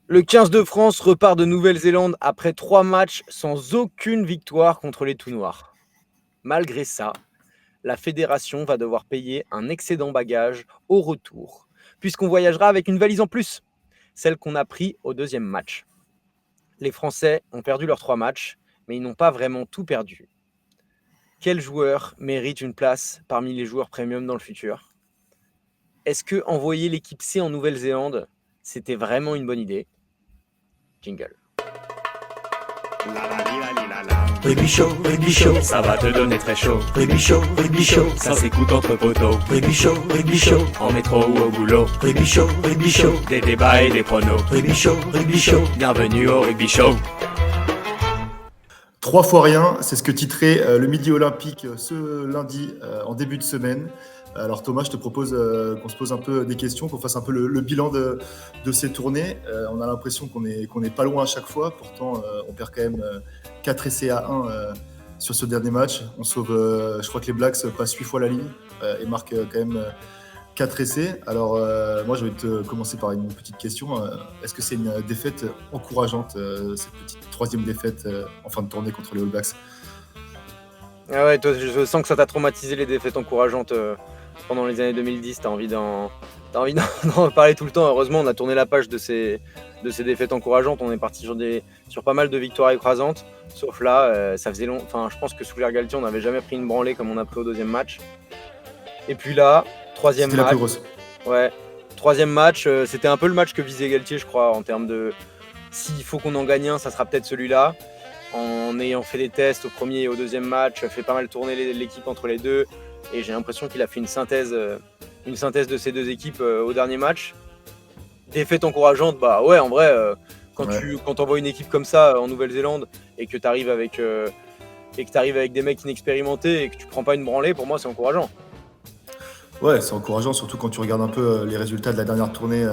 Le 15 de France repart de Nouvelle-Zélande après 3 matchs sans aucune victoire contre les tout noirs. Malgré ça, la fédération va devoir payer un excédent bagage au retour, puisqu'on voyagera avec une valise en plus, celle qu'on a pris au deuxième match. Les Français ont perdu leurs 3 matchs, mais ils n'ont pas vraiment tout perdu. Quel joueur mérite une place parmi les joueurs premium dans le futur? Est-ce que envoyer l'équipe C en Nouvelle-Zélande, c'était vraiment une bonne idée? Jingle. Rugby show, ça va te donner très chaud. Rugby show, ça s'écoute entre poteaux. Rugby show, en métro ou au boulot. Rugby show, des débats et des pronos. Rugby show, bienvenue au Rugby Show. 3 fois rien, c'est ce que titrait le Midi Olympique ce lundi en début de semaine. Alors Thomas, je te propose qu'on se pose un peu des questions, qu'on fasse un peu le bilan de ces tournées. On a l'impression qu'on est pas loin à chaque fois, pourtant on perd quand même 4 essais à 1 sur ce dernier match. On sauve, je crois que les Blacks passent 8 fois la ligne et marquent quand même 4 essais. Alors moi je vais te commencer par une petite question. Est-ce que c'est une défaite encourageante, cette petite 3e défaite en fin de tournée contre les All Blacks? Ah ouais, toi, je sens que ça t'a traumatisé les défaites encourageantes pendant les années 2010. T'as envie d'en reparler tout le temps. Heureusement, on a tourné la page de ces défaites encourageantes. On est parti sur pas mal de victoires écrasantes. Sauf là, ça faisait long. Enfin, je pense que sous l'air Galtier, on n'avait jamais pris une branlée comme on a pris au deuxième match. Et puis là, troisième C'était la match. plus grosse. Ouais, troisième match. C'était un peu le match que visait Galtier, je crois, en termes de s'il faut qu'on en gagne un, ça sera peut-être celui-là. En ayant fait des tests au premier et au deuxième match, fait pas mal tourner l'équipe entre les deux. Et j'ai l'impression qu'il a fait une synthèse de ces deux équipes au dernier match. Défaite encourageante, bah ouais, en vrai, quand t'envoies une équipe comme ça en Nouvelle-Zélande et que t'arrives avec des mecs inexpérimentés et que tu prends pas une branlée, pour moi c'est encourageant. Ouais, c'est encourageant, surtout quand tu regardes un peu les résultats de la dernière tournée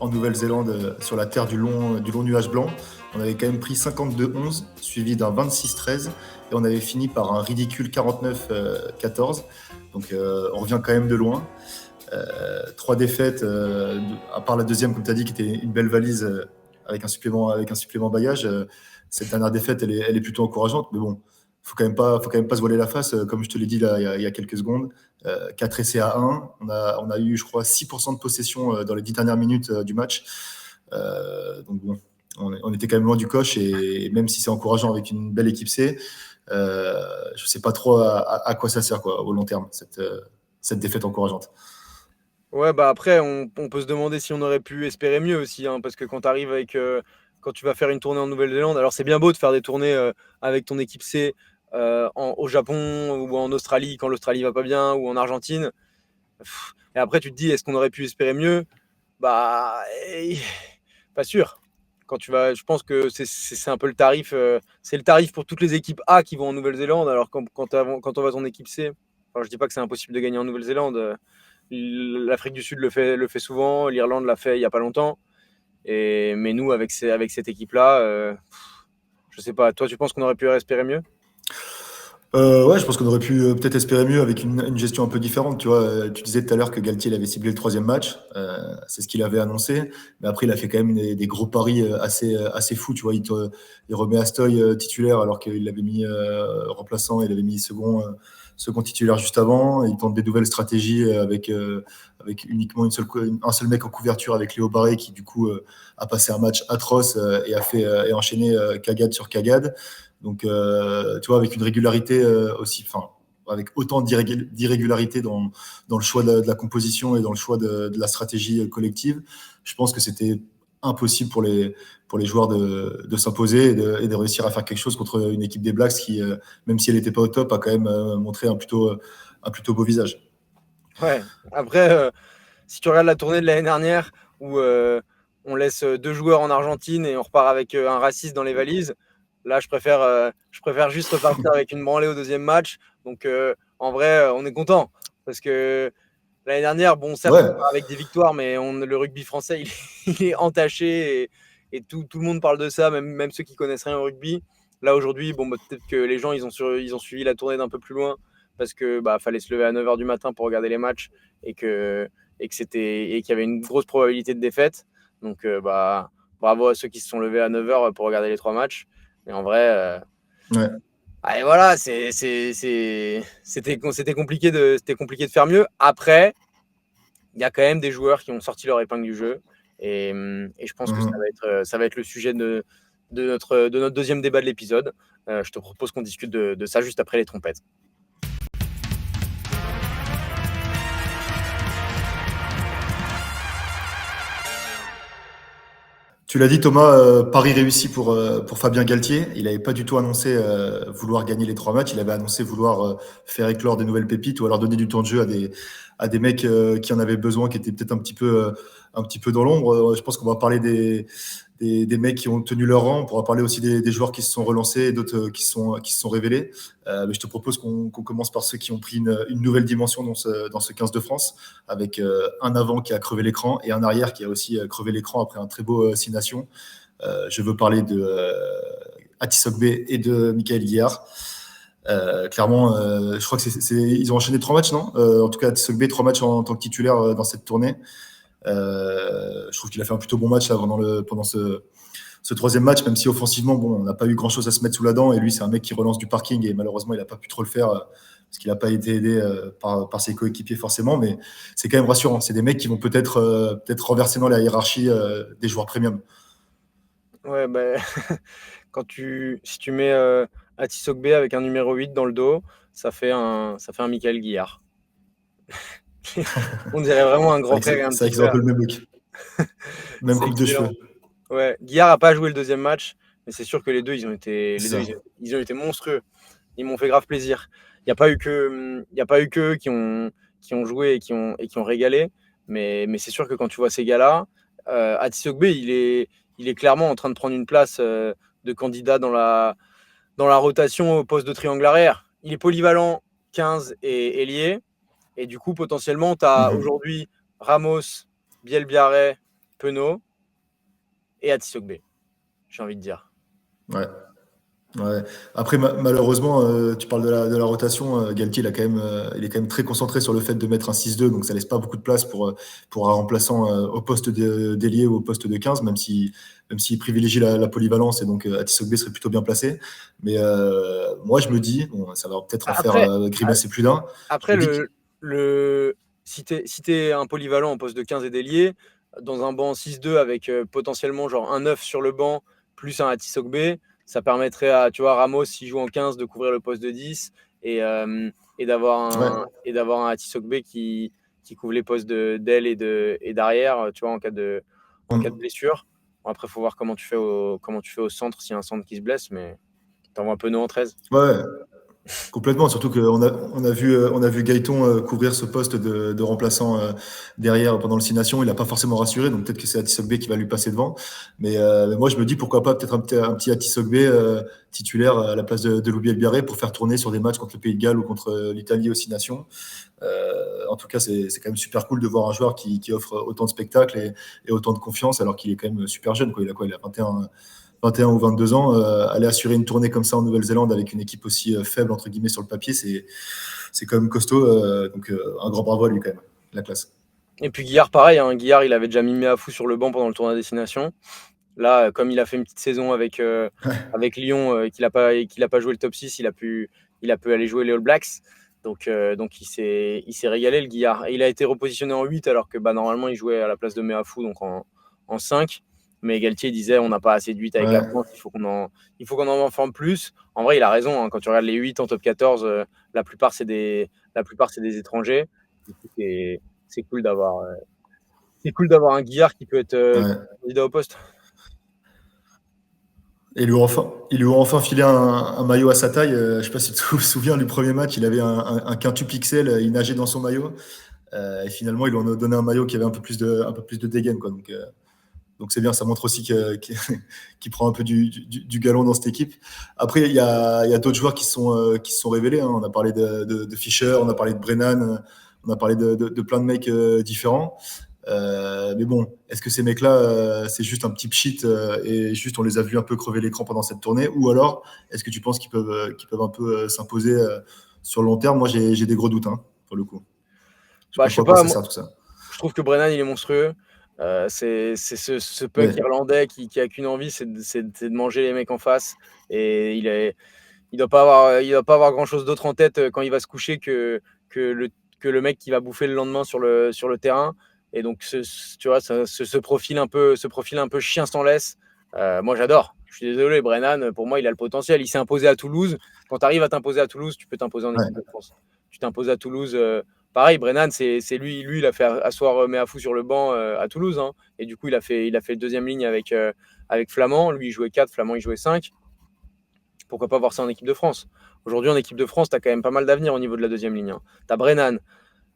en Nouvelle-Zélande sur la terre du long nuage blanc. On avait quand même pris 52-11, suivi d'un 26-13, et on avait fini par un ridicule 49-14. Donc on revient quand même de loin. 3 défaites, à part la deuxième, comme tu as dit, qui était une belle valise avec un supplément bagage. Cette dernière défaite, elle est plutôt encourageante, mais bon, faut quand même pas se voiler la face. Comme je te l'ai dit là, il y a quelques secondes, 4 essais à 1. On a eu, je crois, 6% de possession dans les 10 dernières minutes du match. Donc bon, on était quand même loin du coche, et même si c'est encourageant avec une belle équipe C, je sais pas trop à quoi ça sert, quoi, au long terme, cette défaite encourageante. Ouais, bah après, on peut se demander si on aurait pu espérer mieux aussi, hein, parce que quand tu vas faire une tournée en Nouvelle-Zélande, alors c'est bien beau de faire des tournées avec ton équipe C au Japon ou en Australie quand l'Australie va pas bien, ou en Argentine. Et après, tu te dis, est-ce qu'on aurait pu espérer mieux? Bah, pas sûr. Je pense que c'est un peu le tarif. C'est le tarif pour toutes les équipes A qui vont en Nouvelle-Zélande. Alors quand on va ton équipe C, alors je dis pas que c'est impossible de gagner en Nouvelle-Zélande. L'Afrique du Sud le fait souvent. L'Irlande l'a fait il y a pas longtemps. Mais nous, avec cette équipe-là, je sais pas. Toi, tu penses qu'on aurait pu espérer mieux? Ouais, je pense qu'on aurait pu peut-être espérer mieux avec une gestion un peu différente. Tu vois, tu disais tout à l'heure que Galtier il avait ciblé le 3e match. C'est ce qu'il avait annoncé. Mais après, il a fait quand même des gros paris assez fous. Tu vois, il remet Astoy titulaire alors qu'il l'avait mis remplaçant. Il avait mis second titulaire juste avant. Il tente des nouvelles stratégies avec uniquement un seul mec en couverture, avec Léo Barré, qui du coup a passé un match atroce et a enchaîné cagade sur cagade. Donc, tu vois, avec une régularité aussi, enfin, avec autant d'irrégularité dans le choix de la composition et dans le choix de la stratégie collective, je pense que c'était impossible pour les joueurs de s'imposer et de réussir à faire quelque chose contre une équipe des Blacks qui, même si elle n'était pas au top, a quand même montré un plutôt beau visage. Ouais. Après, si tu regardes la tournée de l'année dernière où on laisse 2 joueurs en Argentine et on repart avec un raciste dans les valises, là, je préfère juste repartir avec une branlée au deuxième match. Donc, en vrai, on est content parce que l'année dernière, bon, certes, Ouais, on part avec des victoires, mais le rugby français, il est entaché et tout le monde parle de ça, même ceux qui connaissent rien au rugby. Là, aujourd'hui, bon, bah, peut-être que les gens, ils ont suivi la tournée d'un peu plus loin parce que fallait se lever à 9h du matin pour regarder les matchs et qu'il y avait une grosse probabilité de défaite. Donc, bravo à ceux qui se sont levés à 9h pour regarder les 3 matchs. Mais en vrai, Ouais. allez, voilà, c'était compliqué de faire mieux. Après, il y a quand même des joueurs qui ont sorti leur épingle du jeu. Et je pense que ça va être le sujet de notre deuxième débat de l'épisode. Je te propose qu'on discute de ça juste après les trompettes. Tu l'as dit, Thomas, pari réussi pour Fabien Galtier. Il n'avait pas du tout annoncé vouloir gagner les 3 matchs. Il avait annoncé vouloir faire éclore des nouvelles pépites ou alors donner du temps de jeu à des mecs qui en avaient besoin, qui étaient peut-être un petit peu dans l'ombre. Je pense qu'on va parler des mecs qui ont tenu leur rang. On pourra parler aussi des joueurs qui se sont relancés et d'autres qui se sont révélés. Mais je te propose qu'on commence par ceux qui ont pris une nouvelle dimension dans ce 15 de France, avec un avant qui a crevé l'écran et un arrière qui a aussi crevé l'écran après un très beau 6 nations. Je veux parler de Atis Ogbe et de Michael Guillard. Clairement, je crois que ils ont enchaîné 3 matchs, non en tout cas, Atis Ogbe, 3 matchs en tant que titulaire dans cette tournée. Je trouve qu'il a fait un plutôt bon match là, pendant ce 3e match, même si offensivement, bon, on n'a pas eu grand-chose à se mettre sous la dent. Et lui, c'est un mec qui relance du parking et malheureusement, il n'a pas pu trop le faire parce qu'il n'a pas été aidé par ses coéquipiers forcément. Mais c'est quand même rassurant. C'est des mecs qui vont peut-être renverser dans la hiérarchie des joueurs premium. Ouais, bah, si tu mets Atis Ogbe avec un numéro 8 dans le dos, ça fait un Michael Guillard. On dirait vraiment un grand frère et un C'est vrai petit qu'ils ont un frère. peu le même look. Même coupe de cheveux. Ouais, Guillard n'a pas joué le 2e match, mais c'est sûr que les deux, ils ont été monstrueux. Ils m'ont fait grave plaisir. Il n'y a pas eu que qui ont joué et qui ont régalé, mais c'est sûr que quand tu vois ces gars-là, Atis Ogbe, il est clairement en train de prendre une place de candidat dans la rotation au poste de triangle arrière. Il est polyvalent 15 et ailier. Et du coup, potentiellement, tu as aujourd'hui Ramos, Bielbiarré, Penaud et Atis Ogbe, j'ai envie de dire. Ouais. Après, malheureusement, tu parles de la rotation. Galtier, il est quand même très concentré sur le fait de mettre un 6-2, donc ça laisse pas beaucoup de place pour un remplaçant au poste d'ailier ou au poste de 15, même s'il privilégie la polyvalence, et donc Atis Ogbe serait plutôt bien placé. Mais moi, je me dis, bon, ça va peut-être en faire grimacer plus d'un. Après, si tu es un polyvalent au poste de 15 et d'ailier, dans un banc 6-2 avec potentiellement genre un 9 sur le banc, plus un Atis Ogbe, ça permettrait à, tu vois, Ramos, s'il joue en 15, de couvrir le poste de 10 et d'avoir un Atis Ogbe qui couvre les postes d'aile et d'arrière, tu vois, en cas de blessure. Bon, après, il faut voir comment tu fais au centre, s'il y a un centre qui se blesse, mais t'envoies un peu en 13. Ouais. Complètement, surtout qu'on on a vu Gaëton couvrir ce poste de remplaçant derrière pendant le 6 Nations. Il n'a pas forcément rassuré, donc peut-être que c'est Atis Ogbe qui va lui passer devant. Mais moi, je me dis pourquoi pas peut-être un petit Atis Ogbe titulaire à la place de Louis Bielbiarré pour faire tourner sur des matchs contre le Pays de Galles ou contre l'Italie aux 6 Nations. En tout cas, c'est quand même super cool de voir un joueur qui offre autant de spectacles et autant de confiance alors qu'il est quand même super jeune. Quoi. Il a 21 ou 22 ans, aller assurer une tournée comme ça en Nouvelle-Zélande avec une équipe aussi faible, entre guillemets, sur le papier, c'est quand même costaud. Donc, un grand bravo à lui, quand même. La classe. Et puis Guillard, pareil. Guillard, il avait déjà mis Méafou sur le banc pendant le tournoi Destination. Là, comme il a fait une petite saison avec Lyon, qu'il n'a pas joué le top 6, il a pu aller jouer les All Blacks. Donc il s'est régalé, le Guillard. Et il a été repositionné en 8, alors que normalement, il jouait à la place de Méafou, donc en 5. Mais Galtier disait on n'a pas assez de 8 avec la France, il faut qu'on en forme plus. En vrai, il a raison. Quand tu regardes les 8 en top 14, la plupart c'est des étrangers. Du coup, c'est cool d'avoir un Guillard qui peut être candidat au poste. Et ils lui ont enfin filé un maillot à sa taille. Je ne sais pas si tu te souviens du premier match, il avait un quintuple XL, il nageait dans son maillot. Et finalement, ils lui ont donné un maillot qui avait un peu plus de dégaine, quoi. Donc c'est bien, ça montre aussi qu'il prend un peu du galon dans cette équipe. Après, il y a d'autres joueurs qui se sont révélés. Hein. On a parlé de Fischer, on a parlé de Brennan, on a parlé de plein de mecs différents. Mais bon, est-ce que ces mecs-là, c'est juste un petit pchit et juste on les a vus un peu crever l'écran pendant cette tournée, ou alors est-ce que tu penses qu'ils peuvent un peu s'imposer sur le long terme? Moi, j'ai des gros doutes, hein, pour le coup. Je sais pas, tout ça. Je trouve que Brennan, il est monstrueux. C'est ce punk irlandais qui a qu'une envie, c'est de manger les mecs en face. Et il doit pas avoir grand chose d'autre en tête quand il va se coucher que le mec qui va bouffer le lendemain sur le terrain. Et donc, tu vois, ce profil un peu chien sans laisse, moi j'adore. Je suis désolé, Brennan, pour moi, il a le potentiel. Il s'est imposé à Toulouse. Quand tu arrives à t'imposer à Toulouse, tu peux t'imposer en équipe de France. Tu t'imposes à Toulouse. Pareil, Brennan, c'est lui, il a fait asseoir Meafou sur le banc à Toulouse. Hein. Et du coup, il a fait deuxième ligne avec Flamand. Lui, il jouait 4, Flamand, il jouait 5. Pourquoi pas voir ça en équipe de France? Aujourd'hui, en équipe de France, tu as quand même pas mal d'avenir au niveau de la deuxième ligne. Hein. Tu as Brennan,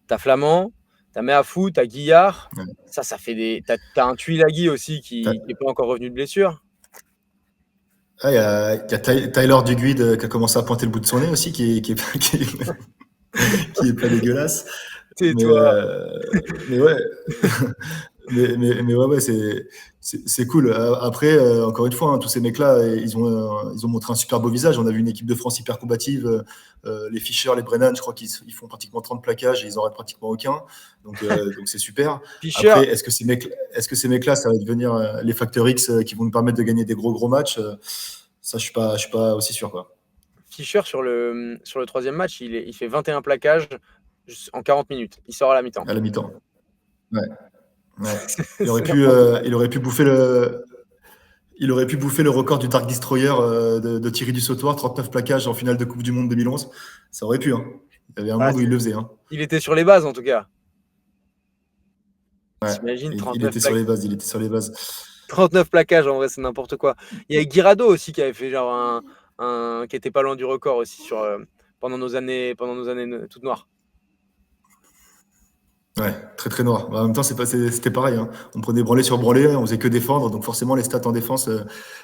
tu as Flamand, tu as Meafou, tu as Guillard. Ouais. Ça fait des. Tu as un Tuilagi aussi qui n'est pas encore revenu de blessure. Il y a Tyler Duguid qui a commencé à pointer le bout de son nez aussi, qui est pas dégueulasse. Mais ouais. mais ouais, c'est cool. Après, encore une fois, hein, tous ces mecs-là, ils ont montré un super beau visage. On a vu une équipe de France hyper combative. Les Fischer, les Brennan, je crois qu'ils font pratiquement 30 plaquages et ils n'en ratent pratiquement aucun. Donc c'est super. Fischer. Après, est-ce que ces mecs-là, ça va devenir les facteurs X qui vont nous permettre de gagner des gros matchs? Ça, je suis pas aussi sûr, quoi. Fischer, sur le troisième match, il fait 21 plaquages en 40 minutes. Il sort à la mi-temps. À la mi-temps. Ouais. Il aurait pu bouffer le record du Dark Destroyer de Thierry Dussautoir, 39 plaquages en finale de Coupe du Monde 2011. Ça aurait pu. Hein. Il y avait un monde où il le faisait. Hein. Il était sur les bases, en tout cas. Ouais. Il était sur les bases. 39 plaquages, en vrai, c'est n'importe quoi. Il y a Guirado aussi qui avait fait genre qui était pas loin du record aussi pendant nos années toutes noires. Ouais, très très noir. En même temps, c'était pareil. Hein. On prenait branlé sur branlé, on faisait que défendre. Donc forcément, les stats en défense,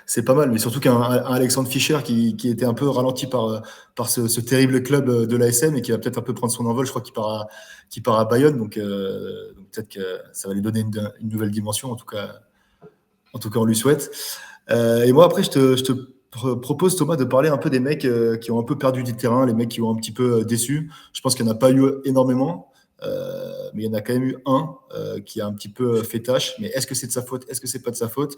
c'est pas mal. Mais surtout qu'un Alexandre Fischer qui était un peu ralenti par ce terrible club de l'ASM et qui va peut-être un peu prendre son envol. Je crois qu'il part à Bayonne. Donc peut-être que ça va lui donner une nouvelle dimension. En tout cas, on lui souhaite. Et moi, après, je te propose, Thomas, de parler un peu des mecs qui ont un peu perdu du terrain, les mecs qui ont un petit peu déçu. Je pense qu'il n'y en a pas eu énormément. Mais il y en a quand même eu un qui a un petit peu fait tâche. Mais est-ce que c'est de sa faute? Est-ce que c'est pas de sa faute?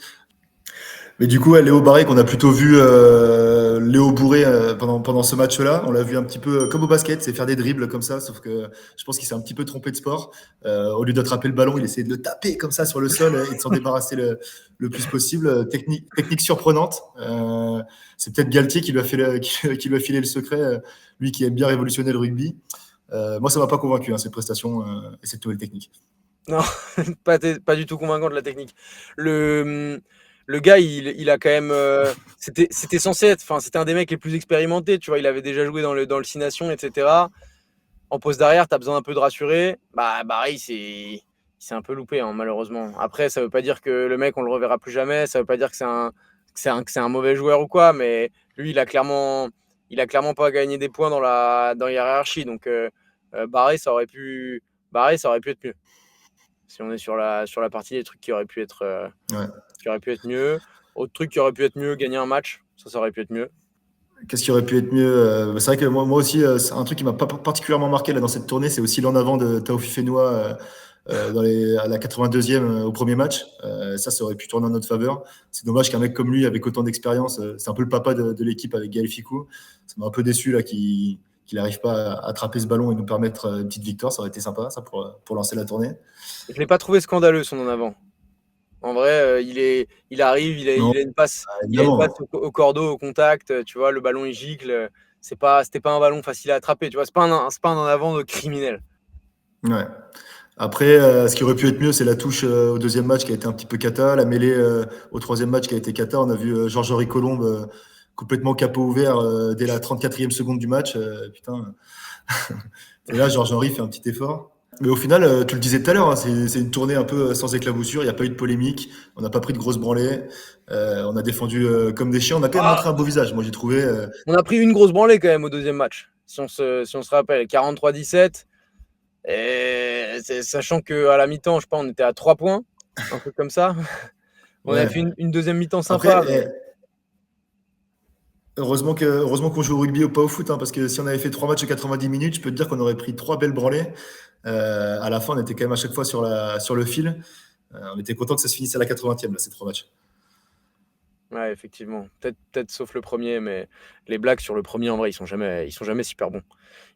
Mais du coup, Léo Barré, qu'on a plutôt vu Léo bourré pendant ce match-là, on l'a vu un petit peu comme au basket, c'est faire des dribbles comme ça, sauf que je pense qu'il s'est un petit peu trompé de sport. Au lieu d'attraper le ballon, il essayait de le taper comme ça sur le sol et de s'en débarrasser le plus possible. Technique surprenante. C'est peut-être Galtier qui lui a filé le secret, lui qui aime bien révolutionner le rugby. Moi, ça ne m'a pas convaincu, cette prestation et cette nouvelle technique. Non, pas du tout convaincant de la technique. Le gars, il a quand même. C'était censé être. Enfin, c'était un des mecs les plus expérimentés. Tu vois, il avait déjà joué dans le 6 Nations, etc. En poste d'arrière, tu as besoin un peu de rassurer. Barré, il s'est un peu loupé, hein, malheureusement. Après, ça ne veut pas dire que le mec, on le reverra plus jamais. Ça ne veut pas dire que c'est un mauvais joueur ou quoi. Mais lui, il a clairement pas gagné des points dans la hiérarchie. Donc, Barré, ça aurait pu être mieux. Si on est sur la partie des trucs qui auraient pu être mieux. Autre truc qui aurait pu être mieux, gagner un match, ça aurait pu être mieux. Qu'est-ce qui aurait pu être mieux? C'est vrai que moi aussi, c'est un truc qui m'a pas particulièrement marqué là, dans cette tournée, c'est aussi l'en avant de Taofi Fenoua à la 82e au premier match. Ça aurait pu tourner en notre faveur. C'est dommage qu'un mec comme lui, avec autant d'expérience, c'est un peu le papa de l'équipe avec Gaël Ficou. Ça m'a un peu déçu là qu'il n'arrive pas à attraper ce ballon et nous permettre une petite victoire. Ça aurait été sympa, ça, pour lancer la tournée. Je ne l'ai pas trouvé scandaleux, son en avant. En vrai, il arrive, il a une passe, au cordeau, au contact. Tu vois, le ballon, il gicle. C'était pas un ballon facile à attraper. Tu vois, c'est pas un en avant de criminel. Ouais. Après, ce qui aurait pu être mieux, c'est la touche au deuxième match qui a été un petit peu cata. La mêlée au troisième match qui a été cata. On a vu Georges-Henri Colombe complètement capot ouvert dès la 34e seconde du match. Putain. Et là, Georges-Henri fait un petit effort. Mais au final, tu le disais tout à l'heure, hein, c'est une tournée un peu sans éclaboussure. Il n'y a pas eu de polémique. On n'a pas pris de grosses branlées. On a défendu comme des chiens. On a quand même montré un beau visage. Moi, j'ai trouvé. On a pris une grosse branlée quand même au deuxième match. Si on se rappelle, 43-17. Et sachant qu'à la mi-temps, je sais pas, on était à 3 points. Un truc comme ça. On a fait une deuxième mi-temps sympa. Après, Heureusement qu'on joue au rugby ou pas au foot, hein, parce que si on avait fait 3 matchs de 90 minutes, je peux te dire qu'on aurait pris 3 belles branlées. À la fin, on était quand même à chaque fois sur le fil. On était content que ça se finisse à la 80e, là, ces 3 matchs. Ouais, effectivement. Peut-être sauf le premier, mais les Blacks sur le premier, en vrai, ils sont jamais super bons.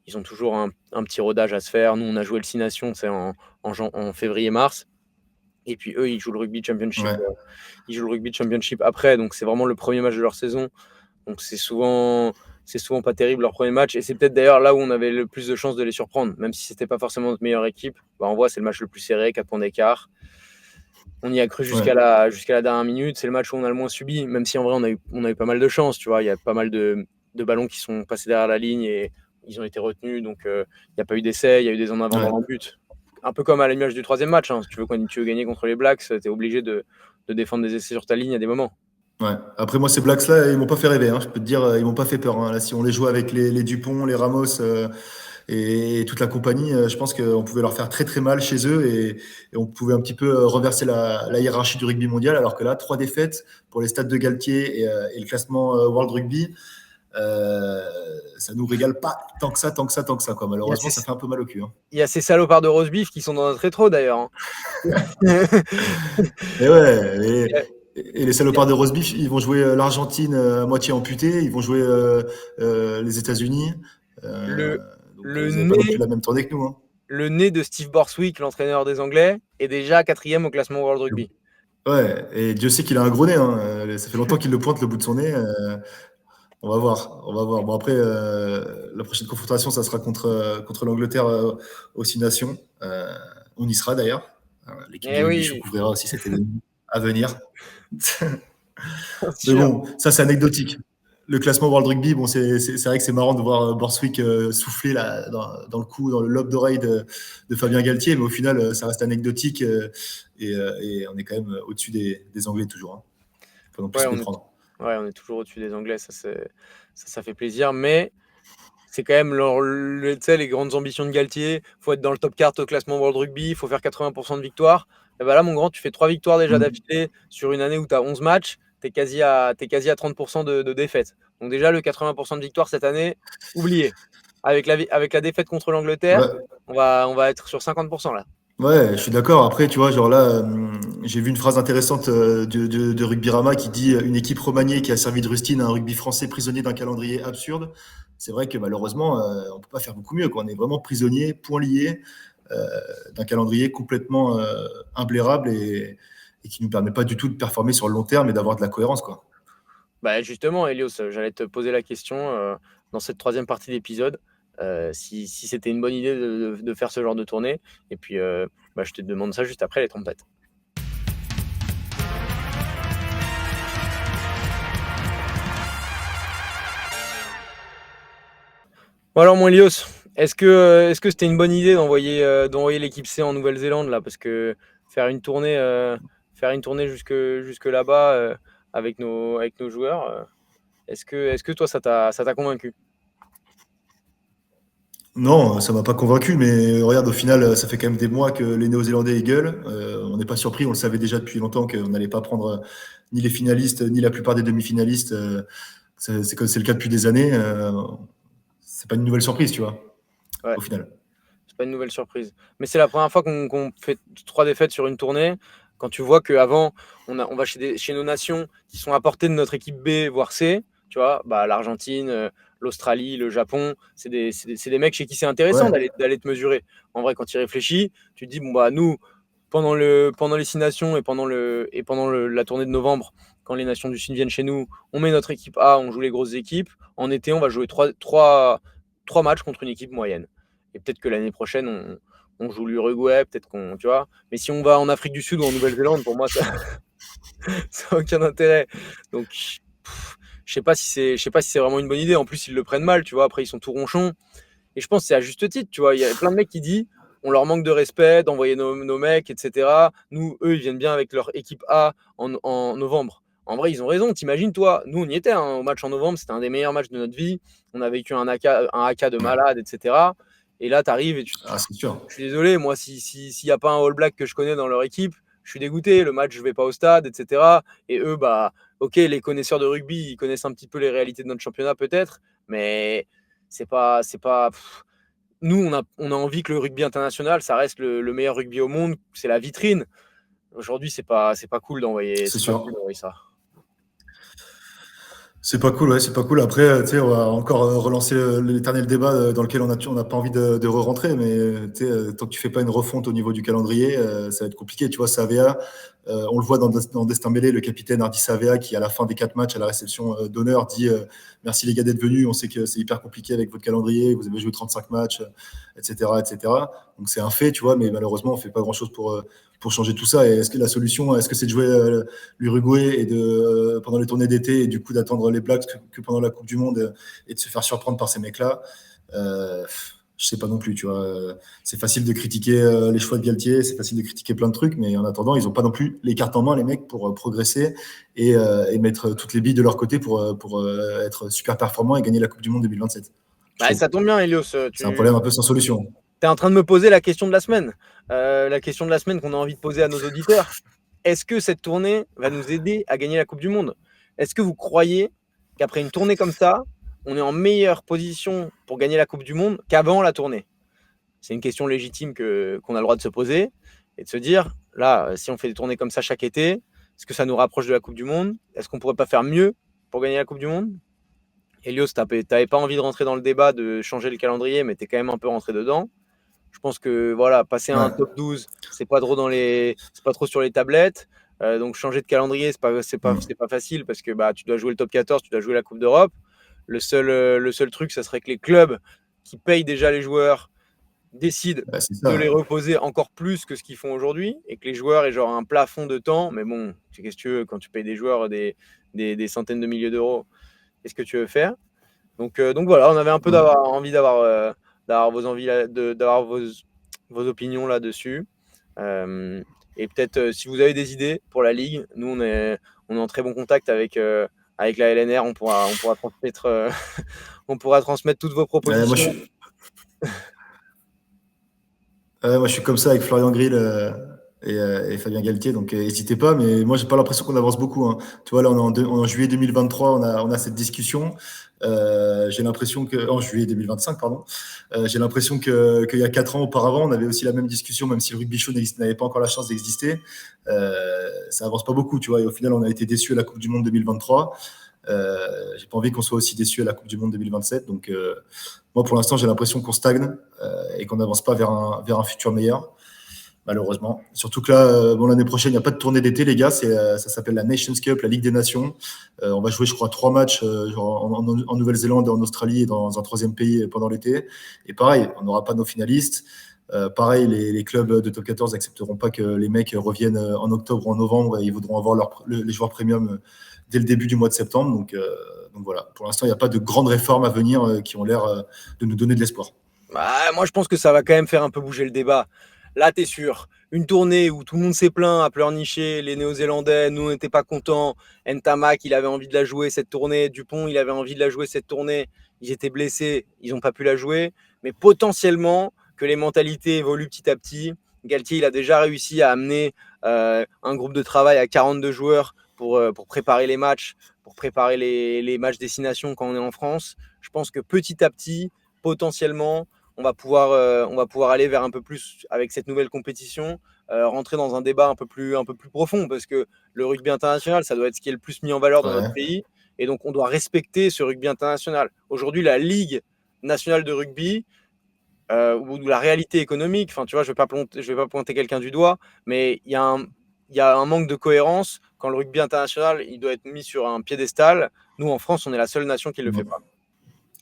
Ils ont toujours un petit rodage à se faire. Nous, on a joué le 6 Nations, c'est en février-mars. Et puis eux, ils jouent le rugby championship. Ouais. Ils jouent le rugby championship après, donc c'est vraiment le premier match de leur saison. Donc c'est souvent pas terrible leur premier match. Et c'est peut-être d'ailleurs là où on avait le plus de chances de les surprendre, même si c'était pas forcément notre meilleure équipe. Bah, on voit, c'est le match le plus serré, 4 points d'écart. On y a cru jusqu'à la dernière minute. C'est le match où on a le moins subi, même si en vrai on a eu pas mal de chance. Tu vois, il y a pas mal de ballons qui sont passés derrière la ligne et ils ont été retenus. Donc il n'y a pas eu d'essai, il y a eu des en avant dans le but. Un peu comme à l'image du troisième match. Hein. Si tu veux gagner contre les Blacks, tu es obligé de défendre des essais sur ta ligne à des moments. Ouais. Après, moi, ces Blacks-là, ils m'ont pas fait rêver. Hein. Je peux te dire, ils m'ont pas fait peur. Hein. Là, si on les jouait avec les Dupont, les Ramos et toute la compagnie, je pense qu'on pouvait leur faire très très mal chez eux et on pouvait un petit peu renverser la hiérarchie du rugby mondial. Alors que là, 3 défaites pour les stades de Galtier et le classement World Rugby, ça nous régale pas tant que ça, quoi. Malheureusement, ça fait un peu mal au cul. Hein. Il y a ces salopards de roast beef qui sont dans notre rétro d'ailleurs. Hein. Et ouais. Et les salopards de roast beef, ils vont jouer l'Argentine à moitié amputée, ils vont jouer les États-Unis. Donc ils n'avaient pas non plus la même tournée que nous. Hein. Le nez de Steve Borswick, l'entraîneur des Anglais, est déjà 4e au classement World Rugby. Ouais, et Dieu sait qu'il a un gros nez. Hein. Ça fait longtemps qu'il le pointe le bout de son nez. On va voir. Bon, après, la prochaine confrontation, ça sera contre l'Angleterre aux 6 Nations. On y sera d'ailleurs. L'équipe de Michou couvrira aussi cette année à venir. Mais bon, ça c'est anecdotique. Le classement World Rugby, bon, c'est vrai que c'est marrant de voir Borswick souffler là, dans le cou, dans le lobe d'oreille de Fabien Galtier, mais au final, ça reste anecdotique et on est quand même au-dessus des Anglais toujours. Hein. Faut non plus se méprendre. Ouais, on est toujours au-dessus des Anglais, ça fait plaisir, mais c'est quand même les grandes ambitions de Galtier. Il faut être dans le top 4 au classement World Rugby, il faut faire 80% de victoires. Et ben là, mon grand, tu fais 3 victoires déjà d'affilée sur une année où tu as 11 matchs, tu es quasi à 30% de défaites. Donc déjà, le 80% de victoires cette année, oublié. Avec la défaite contre l'Angleterre, on va être sur 50% là. Ouais, je suis d'accord. Après, tu vois, genre là, j'ai vu une phrase intéressante de Rugbyrama qui dit une équipe remaniée qui a servi de rustine à un rugby français prisonnier d'un calendrier absurde. C'est vrai que malheureusement, on peut pas faire beaucoup mieux. Quoi. On est vraiment prisonnier, point lié d'un calendrier complètement imblairable et qui nous permet pas du tout de performer sur le long terme et d'avoir de la cohérence, quoi. Bah justement, Elios, j'allais te poser la question dans cette 3e partie d'épisode. Si c'était une bonne idée de faire ce genre de tournée. Et puis, je te demande ça juste après les trompettes. Bon alors, mon Elios, est-ce que c'était une bonne idée d'envoyer l'équipe C en Nouvelle-Zélande là, parce que faire une tournée jusque là-bas avec nos joueurs, est-ce que toi ça t'a convaincu? Non, ça m'a pas convaincu, mais regarde, au final, ça fait quand même des mois que les Néo-Zélandais gueulent. On n'est pas surpris, on le savait déjà depuis longtemps qu'on n'allait pas prendre ni les finalistes, ni la plupart des demi-finalistes. C'est le cas depuis des années. C'est pas une nouvelle surprise, tu vois, au final. C'est pas une nouvelle surprise. Mais c'est la première fois qu'on fait 3 défaites sur une tournée. Quand tu vois qu'avant, on va chez nos nations qui sont à portée de notre équipe B, voire C, tu vois, l'Argentine, l'Australie, le Japon, c'est des mecs chez qui c'est intéressant d'aller te mesurer. En vrai, quand tu y réfléchis, tu te dis, nous, pendant les 6 nations et pendant la tournée de novembre, quand les nations du Sud viennent chez nous, on met notre équipe A, on joue les grosses équipes. En été, on va jouer 3 matchs contre une équipe moyenne. Et peut-être que l'année prochaine, on joue l'Uruguay, peut-être tu vois. Mais si on va en Afrique du Sud ou en Nouvelle-Zélande, pour moi, ça n'a aucun intérêt. Donc, je sais pas si c'est vraiment une bonne idée. En plus, ils le prennent mal, tu vois. Après, ils sont tout ronchons. Et je pense que c'est à juste titre, tu vois. Il y a plein de mecs qui disent on leur manque de respect d'envoyer nos mecs, etc. Nous, eux, ils viennent bien avec leur équipe A en novembre. En vrai, ils ont raison. T'imagines, toi, nous, on y était au match en novembre. C'était un des meilleurs matchs de notre vie. On a vécu un AK de malade, etc. Et là, tu arrives et c'est sûr. Je suis désolé, moi, s'il n'y a pas un All Black que je connais dans leur équipe, je suis dégoûté. Le match, je ne vais pas au stade, etc. Et eux, ok, les connaisseurs de rugby, ils connaissent un petit peu les réalités de notre championnat, peut-être. Mais c'est pas. Nous, on a envie que le rugby international, ça reste le meilleur rugby au monde. C'est la vitrine. Aujourd'hui, c'est pas cool d'envoyer C'est sûr. ça. C'est pas cool, ouais, c'est pas cool. Après, tu sais, on va encore relancer l'éternel débat dans lequel on n'a pas envie de re-rentrer, mais tu sais, tant que tu fais pas une refonte au niveau du calendrier, ça va être compliqué. Tu vois, Savea, on le voit dans Destin Mêlé, le capitaine Hardy Savea, qui à la fin des 4 matchs à la réception d'honneur dit merci les gars d'être venus, on sait que c'est hyper compliqué avec votre calendrier, vous avez joué 35 matchs, etc., etc. Donc c'est un fait, tu vois, mais malheureusement, on fait pas grand-chose pour changer tout ça. Et est-ce que la solution, est-ce que c'est de jouer l'Uruguay et pendant les tournées d'été et du coup d'attendre les Blacks que pendant la Coupe du Monde et de se faire surprendre par ces mecs-là, je sais pas non plus, tu vois. C'est facile de critiquer les choix de Galtier, c'est facile de critiquer plein de trucs, mais en attendant, ils n'ont pas non plus les cartes en main, les mecs, pour progresser et mettre toutes les billes de leur côté pour être super performants et gagner la Coupe du Monde 2027. Bah, ça tombe bien, Elios. C'est un problème un peu sans solution. Tu es en train de me poser la question de la semaine. La question de la semaine qu'on a envie de poser à nos auditeurs. Est-ce que cette tournée va nous aider à gagner la Coupe du Monde? Est-ce que vous croyez qu'après une tournée comme ça, on est en meilleure position pour gagner la Coupe du Monde qu'avant la tournée? C'est une question légitime qu'on a le droit de se poser et de se dire, là, si on fait des tournées comme ça chaque été, est-ce que ça nous rapproche de la Coupe du Monde? Est-ce qu'on ne pourrait pas faire mieux pour gagner la Coupe du Monde? Elios, tu n'avais pas envie de rentrer dans le débat de changer le calendrier, mais tu es quand même un peu rentré dedans. Je pense que voilà, passer à un top 12, c'est pas trop sur les tablettes. Donc changer de calendrier, c'est pas facile parce que tu dois jouer le top 14, tu dois jouer la Coupe d'Europe. Le seul truc, ça serait que les clubs qui payent déjà les joueurs décident de les reposer encore plus que ce qu'ils font aujourd'hui et que les joueurs aient genre un plafond de temps. Mais bon, qu'est-ce que tu veux quand tu payes des joueurs des centaines de milliers d'euros? Qu'est-ce que tu veux faire? Donc voilà, on avait un peu envie d'avoir vos opinions là-dessus. Et peut-être si vous avez des idées pour la Ligue, nous on est en très bon contact avec la LNR, on pourra transmettre, on pourra transmettre toutes vos propositions. Moi je suis comme ça avec Florian Grill et Fabien Galtier, donc n'hésitez pas, mais moi j'ai pas l'impression qu'on avance beaucoup, hein. Tu vois, là on est en juillet 2023, on a cette discussion. J'ai l'impression que en juillet 2025, pardon, j'ai l'impression qu'il y a 4 ans auparavant, on avait aussi la même discussion, même si le rugby show n'avait pas encore la chance d'exister. Ça avance pas beaucoup, tu vois, et au final on a été déçus à la Coupe du Monde 2023. J'ai pas envie qu'on soit aussi déçus à la Coupe du Monde 2027. Donc moi pour l'instant j'ai l'impression qu'on stagne et qu'on n'avance pas vers un futur meilleur, malheureusement. Surtout que là, l'année prochaine, il n'y a pas de tournée d'été, les gars. Ça s'appelle la Nations Cup, la Ligue des Nations. On va jouer, je crois, 3 matchs en Nouvelle-Zélande, en Australie et dans un 3e pays pendant l'été. Et pareil, on n'aura pas nos finalistes. Pareil, les clubs de top 14 n'accepteront pas que les mecs reviennent en octobre ou en novembre et ils voudront avoir les joueurs premium dès le début du mois de septembre. Donc voilà, pour l'instant, il n'y a pas de grandes réformes à venir qui ont l'air de nous donner de l'espoir. Moi, je pense que ça va quand même faire un peu bouger le débat. Là, t'es sûr. Une tournée où tout le monde s'est plaint à pleurnicher, les Néo-Zélandais, nous, on n'était pas contents. Ntamak, il avait envie de la jouer cette tournée. Dupont, il avait envie de la jouer cette tournée. Ils étaient blessés, ils n'ont pas pu la jouer. Mais potentiellement, que les mentalités évoluent petit à petit. Galtier, il a déjà réussi à amener un groupe de travail à 42 joueurs pour préparer les matchs, pour préparer les matchs destination quand on est en France. Je pense que petit à petit, potentiellement, on va pouvoir aller vers un peu plus, avec cette nouvelle compétition, rentrer dans un débat un peu plus profond, parce que le rugby international, ça doit être ce qui est le plus mis en valeur dans notre pays, et donc on doit respecter ce rugby international. Aujourd'hui, la Ligue nationale de rugby, ou la réalité économique, tu vois, je vais pas pointer quelqu'un du doigt, mais il y a un manque de cohérence quand le rugby international, il doit être mis sur un piédestal. Nous, en France, on est la seule nation qui ne le fait pas.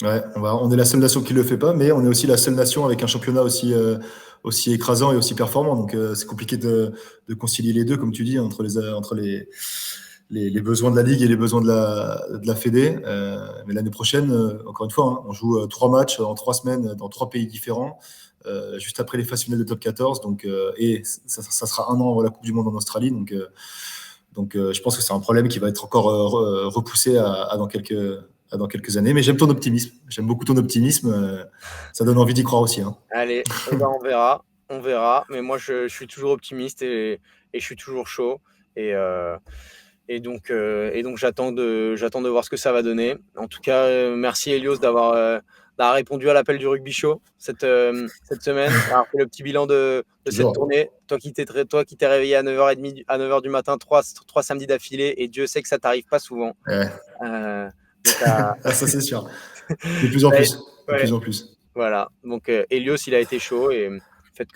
Ouais, on est la seule nation qui ne le fait pas, mais on est aussi la seule nation avec un championnat aussi écrasant et aussi performant. Donc c'est compliqué de concilier les deux, comme tu dis, entre les besoins de la Ligue et les besoins de la Fédé. Mais l'année prochaine, encore une fois, on joue 3 matchs en 3 semaines dans 3 pays différents, juste après les phases finales de top 14. Donc, et ça sera 1 an avant la Coupe du Monde en Australie. Donc je pense que c'est un problème qui va être encore repoussé dans quelques années. Mais j'aime ton optimisme. J'aime beaucoup ton optimisme. Ça donne envie d'y croire aussi, hein. Allez, on verra. Mais moi, je suis toujours optimiste et je suis toujours chaud. Et donc j'attends de voir ce que ça va donner. En tout cas, merci Elios d'avoir répondu à l'appel du Rugby Show cette semaine, d'avoir fait le petit bilan de cette tournée. Toi qui t'es réveillé à 9h30, à 9h du matin, 3 samedis d'affilée, et Dieu sait que ça t'arrive pas souvent. Ouais. Ça c'est sûr. De plus en plus. De plus en plus. Voilà. Donc Elios, il a été chaud, et faites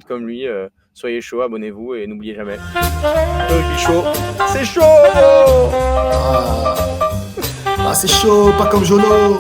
comme lui. Soyez chaud, abonnez-vous et n'oubliez jamais. Le Rugby Show, c'est chaud. Ah, c'est chaud, pas comme Jono.